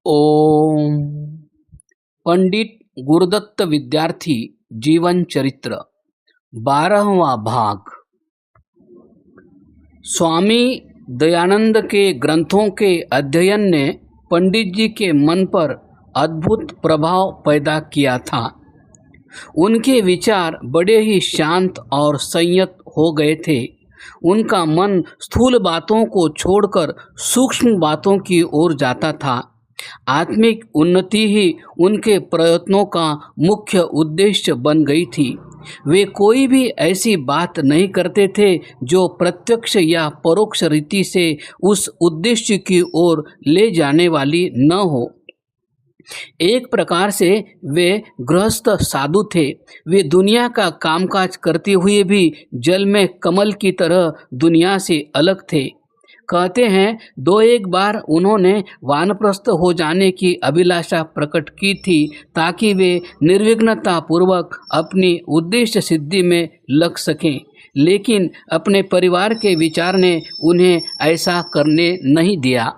ओम। पंडित गुरुदत्त विद्यार्थी जीवन चरित्र 12वां भाग। स्वामी दयानंद के ग्रंथों के अध्ययन ने पंडित जी के मन पर अद्भुत प्रभाव पैदा किया था। उनके विचार बड़े ही शांत और संयत हो गए थे। उनका मन स्थूल बातों को छोड़कर सूक्ष्म बातों की ओर जाता था। आत्मिक उन्नति ही उनके प्रयत्नों का मुख्य उद्देश्य बन गई थी। वे कोई भी ऐसी बात नहीं करते थे जो प्रत्यक्ष या परोक्ष रीति से उस उद्देश्य की ओर ले जाने वाली न हो। एक प्रकार से वे गृहस्थ साधु थे। वे दुनिया का कामकाज करते हुए भी जल में कमल की तरह दुनिया से अलग थे। कहते हैं 2-1 बार उन्होंने वानप्रस्थ हो जाने की अभिलाषा प्रकट की थी ताकि वे निर्विघ्नता पूर्वक अपनी उद्देश्य सिद्धि में लग सकें, लेकिन अपने परिवार के विचार ने उन्हें ऐसा करने नहीं दिया।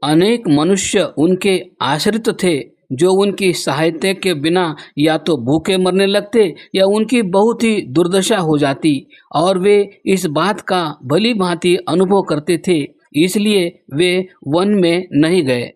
अनेक मनुष्य उनके आश्रित थे जो उनकी सहायता के बिना या तो भूखे मरने लगते या उनकी बहुत ही दुर्दशा हो जाती, और वे इस बात का भली भांति अनुभव करते थे, इसलिए वे वन में नहीं गए।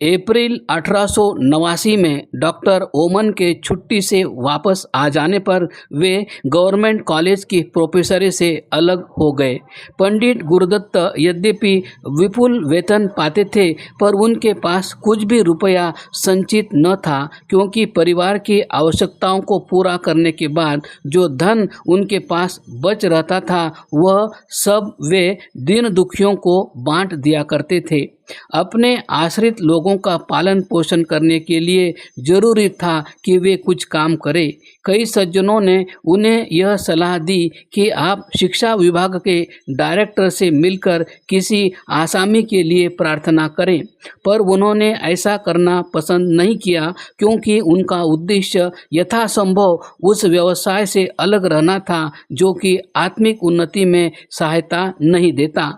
अप्रैल 1889 में डॉक्टर ओमन के छुट्टी से वापस आ जाने पर वे गवर्नमेंट कॉलेज की प्रोफेसर से अलग हो गए। पंडित गुरुदत्त यद्यपि विपुल वेतन पाते थे, पर उनके पास कुछ भी रुपया संचित न था, क्योंकि परिवार की आवश्यकताओं को पूरा करने के बाद जो धन उनके पास बच रहता था वह सब वे दीन दुखियों को बांट दिया करते थे। अपने आश्रित लोगों का पालन पोषण करने के लिए जरूरी था कि वे कुछ काम करें। कई सज्जनों ने उन्हें यह सलाह दी कि आप शिक्षा विभाग के डायरेक्टर से मिलकर किसी आसामी के लिए प्रार्थना करें, पर उन्होंने ऐसा करना पसंद नहीं किया, क्योंकि उनका उद्देश्य यथासंभव उस व्यवसाय से अलग रहना था जो कि आत्मिक उन्नति में सहायता नहीं देता,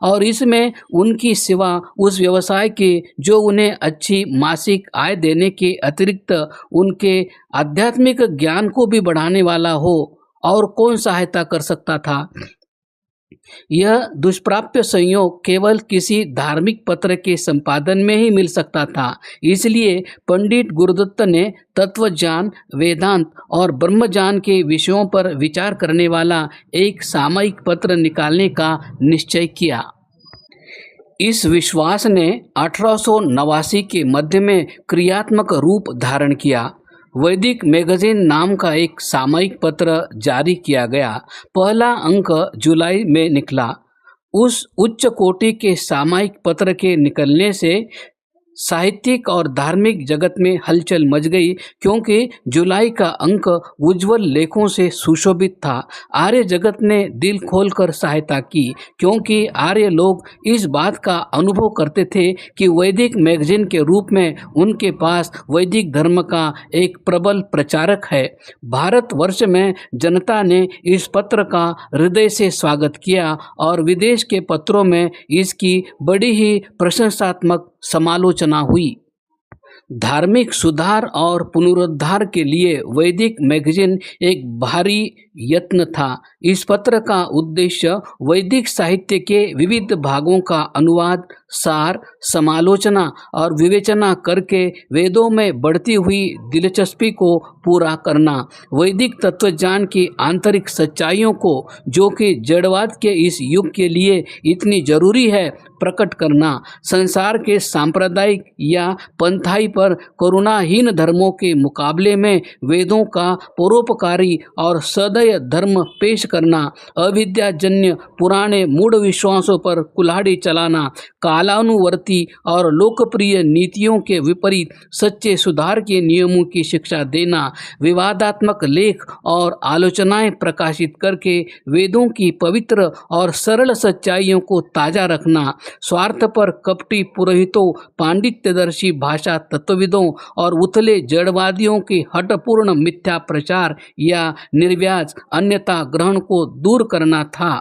और इसमें उनकी सेवा उस व्यवसाय के जो उन्हें अच्छी मासिक आय देने के अतिरिक्त उनके आध्यात्मिक ज्ञान को भी बढ़ाने वाला हो, और कौन सहायता कर सकता था। यह दुष्प्राप्य संयोग केवल किसी धार्मिक पत्र के संपादन में ही मिल सकता था। इसलिए पंडित गुरुदत्त ने तत्वज्ञान, वेदांत और ब्रह्मज्ञान के विषयों पर विचार करने वाला एक सामयिक पत्र निकालने का निश्चय किया। इस विश्वास ने 1889 के मध्य में क्रियात्मक रूप धारण किया। वैदिक मैगजीन नाम का एक सामयिक पत्र जारी किया गया। पहला अंक जुलाई में निकला। उस उच्च कोटि के सामयिक पत्र के निकलने से साहित्यिक और धार्मिक जगत में हलचल मच गई, क्योंकि जुलाई का अंक उज्जवल लेखों से सुशोभित था। आर्य जगत ने दिल खोलकर सहायता की, क्योंकि आर्य लोग इस बात का अनुभव करते थे कि वैदिक मैगजीन के रूप में उनके पास वैदिक धर्म का एक प्रबल प्रचारक है। भारतवर्ष में जनता ने इस पत्र का हृदय से स्वागत किया, और विदेश के पत्रों में इसकी बड़ी ही प्रशंसात्मक समालोचना हुई। धार्मिक सुधार और पुनरुद्धार के लिए वैदिक मैगजीन एक भारी यत्न था। इस पत्र का उद्देश्य वैदिक साहित्य के विविध भागों का अनुवाद, सार, समालोचना और विवेचना करके वेदों में बढ़ती हुई दिलचस्पी को पूरा करना, वैदिक तत्वज्ञान की आंतरिक सच्चाइयों को, जो कि जड़वाद के इस युग के लिए इतनी जरूरी है, प्रकट करना, संसार के सांप्रदायिक या पंथाई पर करुणाहीन धर्मों के मुकाबले में वेदों का परोपकारी और सदय धर्म पेश करना, अविद्याजन्य पुराने मूढ़ विश्वासों पर कुल्हाड़ी चलाना, कालानुवर्ती और लोकप्रिय नीतियों के विपरीत सच्चे सुधार के नियमों की शिक्षा देना, विवादात्मक लेख और आलोचनाएं प्रकाशित करके वेदों की पवित्र और सरल सच्चाइयों को ताज़ा रखना, स्वार्थ पर कपटी पुरोहितों, पांडित्यदर्शी भाषा तत्वविदों और उथले जड़वादियों के हठपूर्ण मिथ्या प्रचार या निर्व्याज अन्यथा ग्रहण को दूर करना था।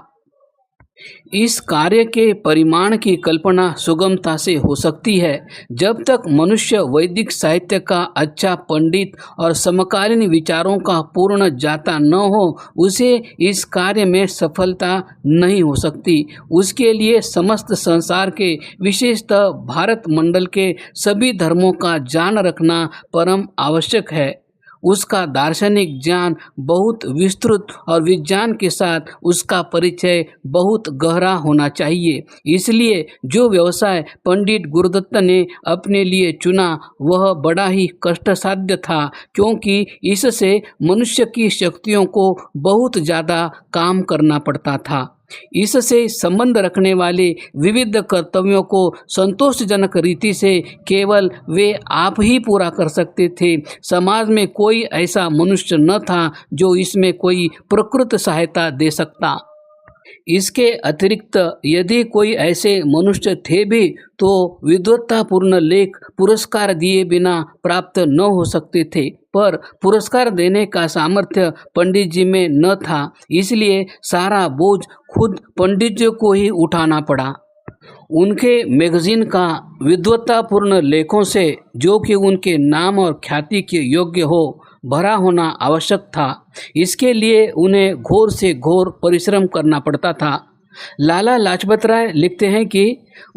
इस कार्य के परिमाण की कल्पना सुगमता से हो सकती है। जब तक मनुष्य वैदिक साहित्य का अच्छा पंडित और समकालीन विचारों का पूर्ण ज्ञाता न हो, उसे इस कार्य में सफलता नहीं हो सकती। उसके लिए समस्त संसार के, विशेषतः भारत मंडल के सभी धर्मों का ज्ञान रखना परम आवश्यक है। उसका दार्शनिक ज्ञान बहुत विस्तृत और विज्ञान के साथ उसका परिचय बहुत गहरा होना चाहिए। इसलिए जो व्यवसाय पंडित गुरुदत्त ने अपने लिए चुना वह बड़ा ही कष्टसाध्य था, क्योंकि इससे मनुष्य की शक्तियों को बहुत ज़्यादा काम करना पड़ता था। इससे संबंध रखने वाले विविध कर्तव्यों को संतोषजनक रीति से केवल वे आप ही पूरा कर सकते थे। समाज में कोई ऐसा मनुष्य न था जो इसमें कोई प्रकृत सहायता दे सकता। इसके अतिरिक्त यदि कोई ऐसे मनुष्य थे भी तो विद्वत्तापूर्ण लेख पुरस्कार दिए बिना प्राप्त न हो सकते थे, पर पुरस्कार देने का सामर्थ्य पंडित जी में न था, इसलिए सारा बोझ खुद पंडित जी को ही उठाना पड़ा। उनके मैगजीन का विद्वत्तापूर्ण लेखों से, जो कि उनके नाम और ख्याति के योग्य हो, भरा होना आवश्यक था। इसके लिए उन्हें घोर से घोर परिश्रम करना पड़ता था। लाला लाजपत राय लिखते हैं कि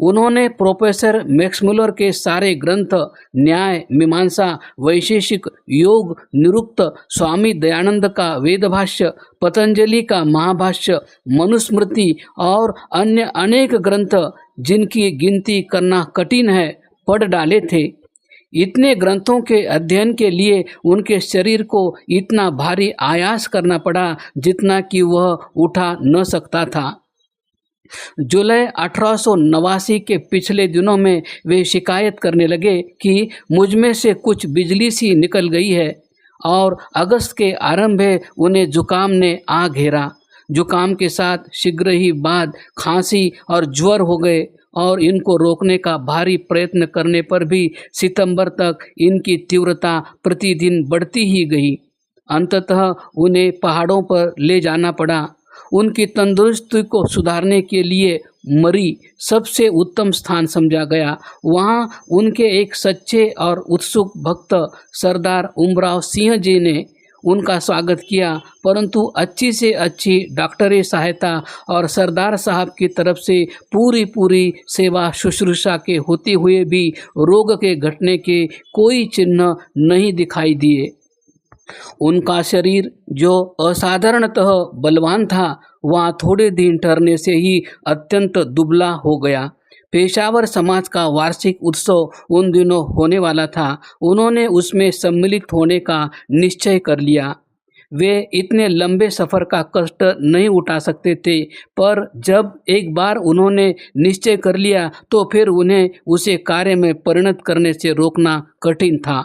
उन्होंने प्रोफेसर मैक्समुलर के सारे ग्रंथ, न्याय, मीमांसा, वैशेषिक, योग, निरुक्त, स्वामी दयानंद का वेदभाष्य, पतंजलि का महाभाष्य, मनुस्मृति और अन्य अनेक ग्रंथ जिनकी गिनती करना कठिन है, पढ़ डाले थे। इतने ग्रंथों के अध्ययन के लिए उनके शरीर को इतना भारी आयास करना पड़ा जितना कि वह उठा न सकता था। जुलाई 1889 के पिछले दिनों में वे शिकायत करने लगे कि मुझ में से कुछ बिजली सी निकल गई है, और अगस्त के आरंभ में उन्हें जुकाम ने आ घेरा। जुकाम के साथ शीघ्र ही बाद खांसी और ज्वर हो गए, और इनको रोकने का भारी प्रयत्न करने पर भी सितंबर तक इनकी तीव्रता प्रतिदिन बढ़ती ही गई। अंततः उन्हें पहाड़ों पर ले जाना पड़ा। उनकी तंदुरुस्ती को सुधारने के लिए मरी सबसे उत्तम स्थान समझा गया। वहाँ उनके एक सच्चे और उत्सुक भक्त सरदार उमराव सिंह जी ने उनका स्वागत किया, परंतु अच्छी से अच्छी डॉक्टरी सहायता और सरदार साहब की तरफ से पूरी सेवा शुश्रूषा के होते हुए भी रोग के घटने के कोई चिन्ह नहीं दिखाई दिए। उनका शरीर जो असाधारणतः बलवान था, वहाँ थोड़े दिन ठहरने से ही अत्यंत दुबला हो गया। पेशावर समाज का वार्षिक उत्सव उन दिनों होने वाला था। उन्होंने उसमें सम्मिलित होने का निश्चय कर लिया। वे इतने लंबे सफ़र का कष्ट नहीं उठा सकते थे, पर जब एक बार उन्होंने निश्चय कर लिया तो फिर उन्हें उसे कार्य में परिणत करने से रोकना कठिन था।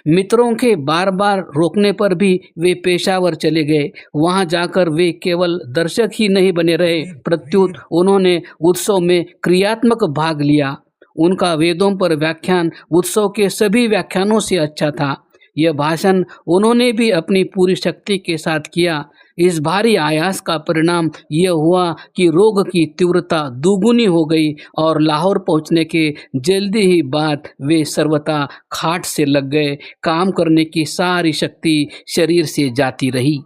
मित्रों के बार बार रोकने पर भी वे पेशावर चले गए। वहां जाकर वे केवल दर्शक ही नहीं बने रहे, प्रत्युत उन्होंने उत्सव में क्रियात्मक भाग लिया। उनका वेदों पर व्याख्यान उत्सव के सभी व्याख्यानों से अच्छा था। यह भाषण उन्होंने भी अपनी पूरी शक्ति के साथ किया। इस भारी आयास का परिणाम यह हुआ कि रोग की तीव्रता दुगुनी हो गई, और लाहौर पहुंचने के जल्दी ही बाद वे सर्वथा खाट से लग गए। काम करने की सारी शक्ति शरीर से जाती रही।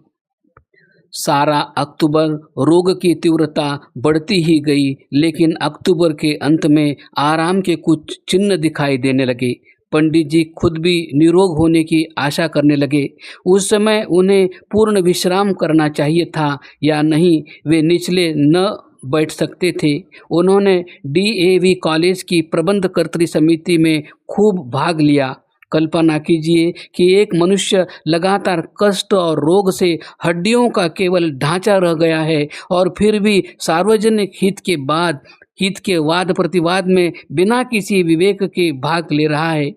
सारा अक्टूबर रोग की तीव्रता बढ़ती ही गई, लेकिन अक्टूबर के अंत में आराम के कुछ चिन्ह दिखाई देने लगे। पंडित जी खुद भी निरोग होने की आशा करने लगे। उस समय उन्हें पूर्ण विश्राम करना चाहिए था या नहीं, वे निचले न बैठ सकते थे। उन्होंने DAV कॉलेज की प्रबंधकर्त्री समिति में खूब भाग लिया। कल्पना कीजिए कि एक मनुष्य लगातार कष्ट और रोग से हड्डियों का केवल ढांचा रह गया है, और फिर भी सार्वजनिक हित के वाद प्रतिवाद में बिना किसी विवेक के भाग ले रहा है।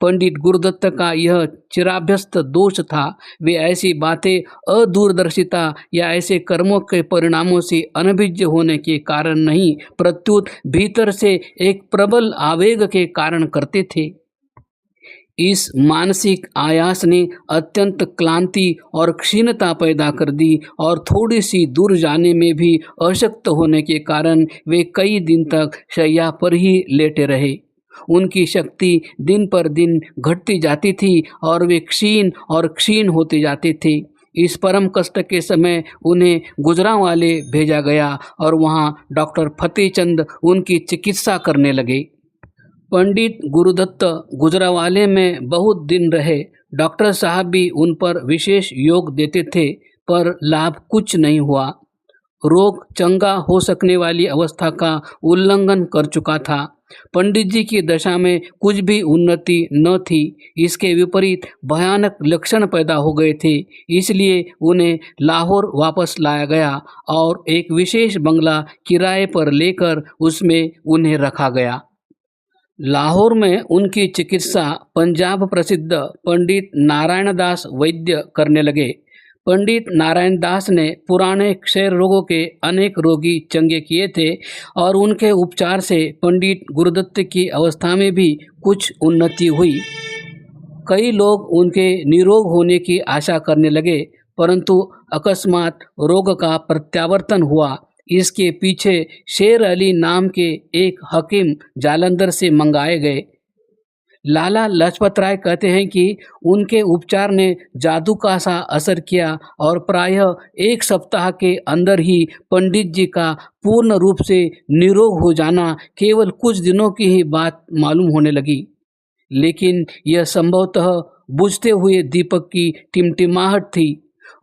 पंडित गुरुदत्त का यह चिराभ्यस्त दोष था। वे ऐसी बातें अदूरदर्शिता या ऐसे कर्मों के परिणामों से अनभिज्ञ होने के कारण नहीं, प्रत्युत भीतर से एक प्रबल आवेग के कारण करते थे। इस मानसिक आयास ने अत्यंत क्लांति और क्षीणता पैदा कर दी और थोड़ी सी दूर जाने में भी अशक्त होने के कारण वे कई दिन तक शैया पर ही लेटे रहे। उनकी शक्ति दिन पर दिन घटती जाती थी और वे क्षीण होते जाते थे। इस परम कष्ट के समय उन्हें गुजरांवाले भेजा गया और वहाँ डॉक्टर फतेहचंद उनकी चिकित्सा करने लगे। पंडित गुरुदत्त गुजरांवाले में बहुत दिन रहे। डॉक्टर साहब भी उन पर विशेष योग देते थे, पर लाभ कुछ नहीं हुआ। रोग चंगा हो सकने वाली अवस्था का उल्लंघन कर चुका था। पंडित जी की दशा में कुछ भी उन्नति न थी। इसके विपरीत भयानक लक्षण पैदा हो गए थे। इसलिए उन्हें लाहौर वापस लाया गया और एक विशेष बंगला किराए पर लेकर उसमें उन्हें रखा गया। लाहौर में उनकी चिकित्सा पंजाब प्रसिद्ध पंडित नारायण दास वैद्य करने लगे। पंडित नारायण दास ने पुराने क्षय रोगों के अनेक रोगी चंगे किए थे और उनके उपचार से पंडित गुरुदत्त की अवस्था में भी कुछ उन्नति हुई। कई लोग उनके निरोग होने की आशा करने लगे, परंतु अकस्मात रोग का प्रत्यावर्तन हुआ। इसके पीछे शेर अली नाम के एक हकीम जालंधर से मंगाए गए। लाला लाजपत राय कहते हैं कि उनके उपचार ने जादू का सा असर किया और प्रायः एक सप्ताह के अंदर ही पंडित जी का पूर्ण रूप से निरोग हो जाना केवल कुछ दिनों की ही बात मालूम होने लगी। लेकिन यह संभवतः बुझते हुए दीपक की टिमटिमाहट थी।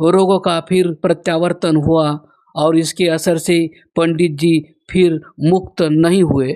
रोगों का फिर प्रत्यावर्तन हुआ और इसके असर से पंडित जी फिर मुक्त नहीं हुए।